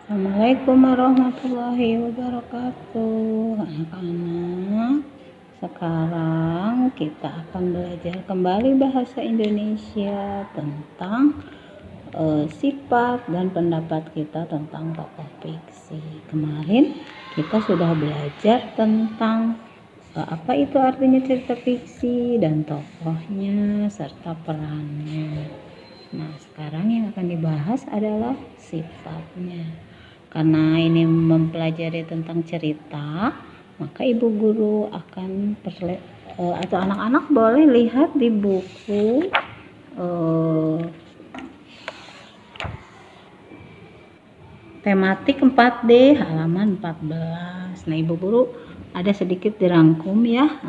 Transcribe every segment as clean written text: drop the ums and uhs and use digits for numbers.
Assalamualaikum warahmatullahi wabarakatuh. Anak-anak, sekarang kita akan belajar kembali bahasa Indonesia tentang sifat dan pendapat kita tentang tokoh fiksi. Kemarin kita sudah belajar tentang apa itu artinya cerita fiksi dan tokohnya serta perannya. Nah, sekarang yang akan dibahas adalah sifatnya. Karena ini mempelajari tentang cerita, maka ibu guru akan atau anak-anak boleh lihat di buku tematik 4D halaman 14. Nah, ibu guru ada sedikit dirangkum ya,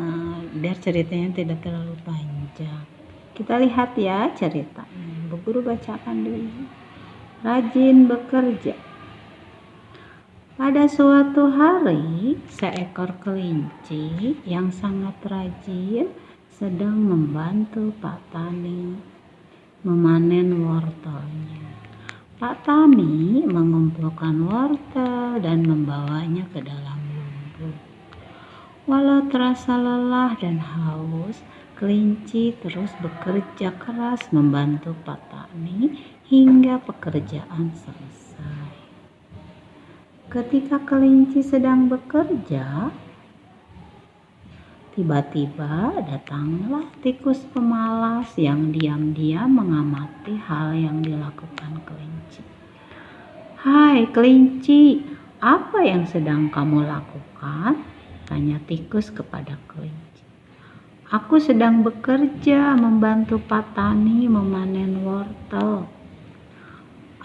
biar ceritanya tidak terlalu panjang. Kita lihat ya ceritanya. Ibu guru bacakan dulu. Rajin bekerja. Pada suatu hari, seekor kelinci yang sangat rajin sedang membantu Pak Tani memanen wortelnya. Pak Tani mengumpulkan wortel dan membawanya ke dalam lumbung. Walau terasa lelah dan haus, kelinci terus bekerja keras membantu Pak Tani hingga pekerjaan selesai. Ketika kelinci sedang bekerja, tiba-tiba datanglah tikus pemalas yang diam-diam mengamati hal yang dilakukan kelinci. "Hai kelinci, apa yang sedang kamu lakukan?" tanya tikus kepada kelinci. "Aku sedang bekerja membantu Pak Tani memanen wortel."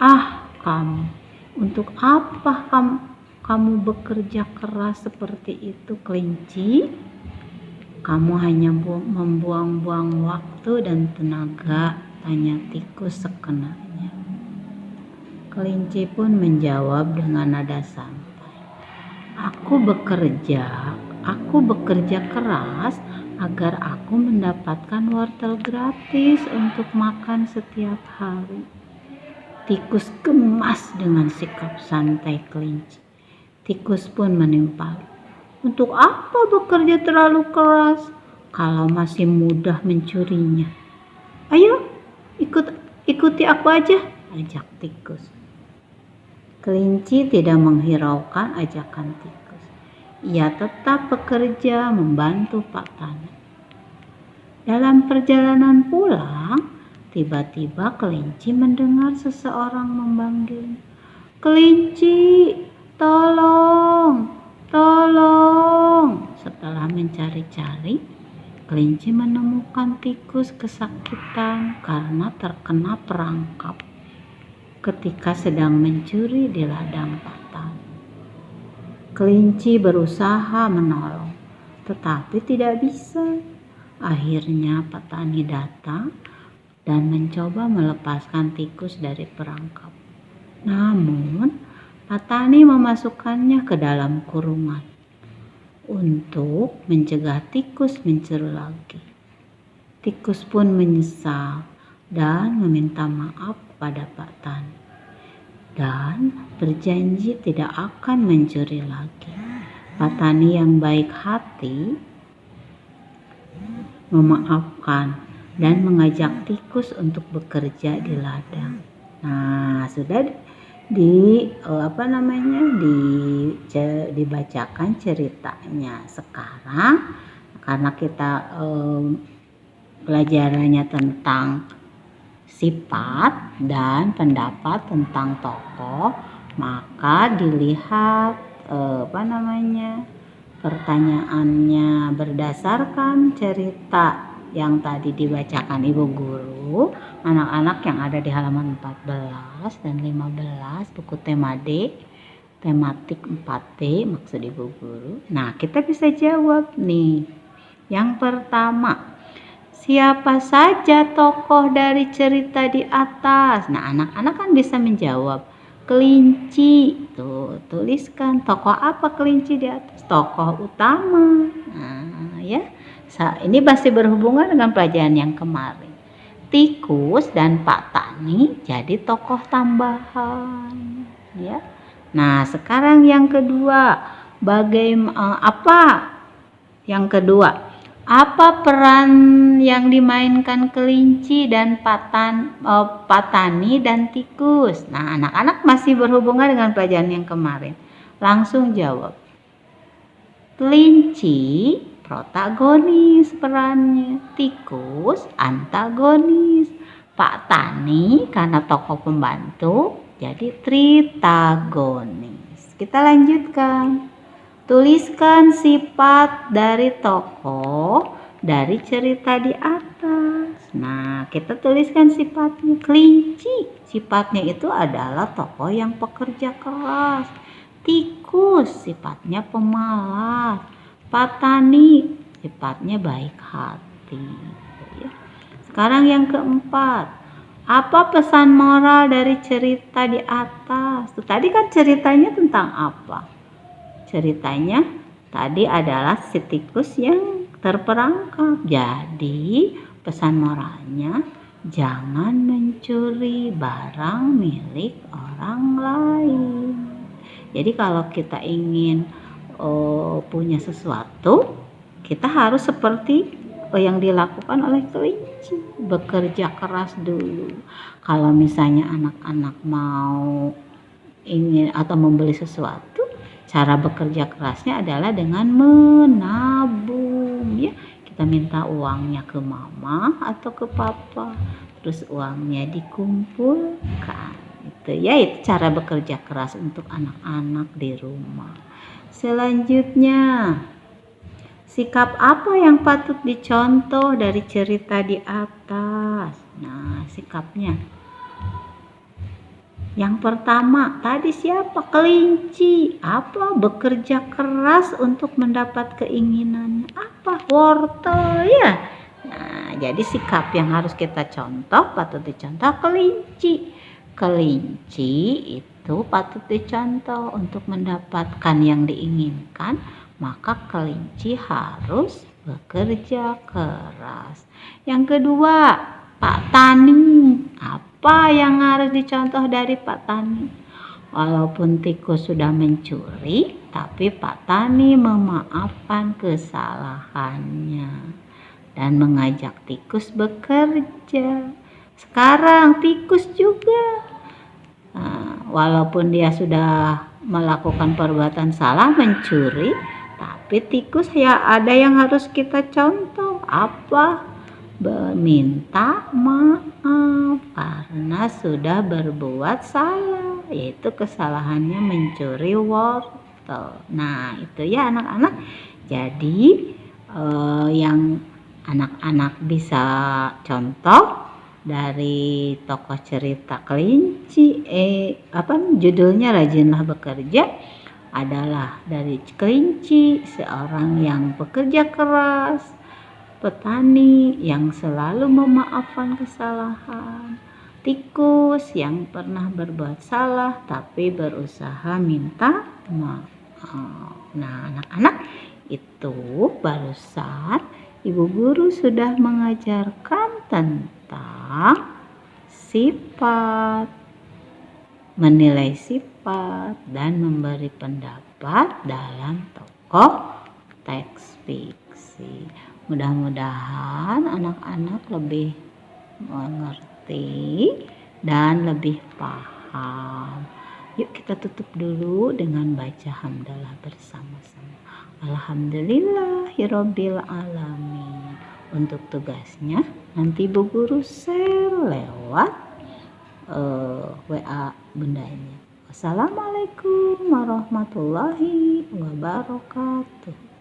"Ah, kamu. Untuk apa kamu bekerja keras seperti itu, kelinci? Kamu hanya membuang-buang waktu dan tenaga," tanya tikus sekenanya. Kelinci pun menjawab dengan nada santai. Aku bekerja keras agar aku mendapatkan wortel gratis untuk makan setiap hari." Tikus gemas dengan sikap santai kelinci. Tikus pun menimpali. "Untuk apa bekerja terlalu keras kalau masih mudah mencurinya? Ayo, ikuti aku aja," ajak tikus. Kelinci tidak menghiraukan ajakan tikus. Ia tetap bekerja membantu Pak Tani. Dalam perjalanan pulang, tiba-tiba kelinci mendengar seseorang memanggil, "Kelinci, tolong, tolong." Setelah mencari-cari, kelinci menemukan tikus kesakitan karena terkena perangkap ketika sedang mencuri di ladang Pak Tani. Kelinci berusaha menolong, tetapi tidak bisa. Akhirnya Pak Tani datang dan mencoba melepaskan tikus dari perangkap. Namun, Pak Tani memasukkannya ke dalam kurungan untuk mencegah tikus mencuri lagi. Tikus pun menyesal dan meminta maaf kepada Pak Tani dan berjanji tidak akan mencuri lagi. Pak Tani yang baik hati memaafkan dan mengajak tikus untuk bekerja di ladang. Nah, sudah dibacakan ceritanya. Sekarang karena kita pelajarannya tentang sifat dan pendapat tentang tokoh, maka dilihat pertanyaannya berdasarkan cerita yang tadi dibacakan Ibu Guru, anak-anak yang ada di halaman 14 dan 15 buku tema D, tematik 4D maksud Ibu Guru. Nah, kita bisa jawab nih. Yang pertama, siapa saja tokoh dari cerita di atas? Nah, anak-anak kan bisa menjawab. Kelinci. Tuh, tuliskan tokoh apa kelinci di atas? Tokoh utama. Nah, ya. Ini masih berhubungan dengan pelajaran yang kemarin. Tikus dan Pak Tani jadi tokoh tambahan, ya. Nah, sekarang yang kedua, apa yang kedua? Apa peran yang dimainkan kelinci dan patani dan tikus? Nah, anak-anak masih berhubungan dengan pelajaran yang kemarin. Langsung jawab. Kelinci protagonis perannya, tikus antagonis, Pak Tani karena tokoh pembantu jadi tritagonis. Kita lanjutkan. Tuliskan sifat dari tokoh dari cerita di atas. Nah, kita tuliskan sifatnya. Kelinci, sifatnya itu adalah tokoh yang pekerja keras. Tikus, sifatnya pemalas. Patani, sifatnya baik hati. Sekarang yang keempat, apa pesan moral dari cerita di atas? Tadi kan ceritanya tentang apa? Ceritanya tadi adalah si tikus yang terperangkap. Jadi pesan moralnya, jangan mencuri barang milik orang lain. Jadi kalau kita ingin punya sesuatu, kita harus seperti yang dilakukan oleh kelinci, bekerja keras dulu. Kalau misalnya anak-anak mau ingin atau membeli sesuatu, cara bekerja kerasnya adalah dengan menabung, ya. Kita minta uangnya ke mama atau ke papa, terus uangnya dikumpulkan. Itu cara bekerja keras untuk anak-anak di rumah. Selanjutnya, sikap apa yang patut dicontoh dari cerita di atas? Nah, sikapnya. Yang pertama, tadi siapa? Kelinci. Apa? Bekerja keras untuk mendapat keinginannya. Apa? Wortel, ya. Nah, jadi sikap yang harus kita contoh, patut dicontoh kelinci. Kelinci itu patut dicontoh untuk mendapatkan yang diinginkan, maka kelinci harus bekerja keras. Yang kedua, Pak Tani. Apa yang harus dicontoh dari Pak Tani? Walaupun tikus sudah mencuri, tapi Pak Tani memaafkan kesalahannya dan mengajak tikus bekerja. Sekarang tikus juga, walaupun dia sudah melakukan perbuatan salah, mencuri, tapi tikus ada yang harus kita contoh. Apa? Meminta maaf karena sudah berbuat salah, yaitu kesalahannya mencuri wortel. Nah, itu ya anak-anak. Jadi yang anak-anak bisa contoh dari tokoh cerita kelinci, judulnya Rajinlah Bekerja, adalah dari kelinci, seorang yang bekerja keras, petani yang selalu memaafkan kesalahan, tikus yang pernah berbuat salah tapi berusaha minta maaf. Nah, anak-anak, itu barusan Ibu Guru sudah mengajarkan tentang sifat, menilai sifat, dan memberi pendapat dalam tokoh teks fiksi. Mudah-mudahan anak-anak lebih mengerti dan lebih paham. Yuk kita tutup dulu dengan baca hamdalah bersama-sama. Alhamdulillahirabbil alamin. Untuk tugasnya nanti Bu Guru share lewat WA bundanya. Wassalamualaikum warahmatullahi wabarakatuh.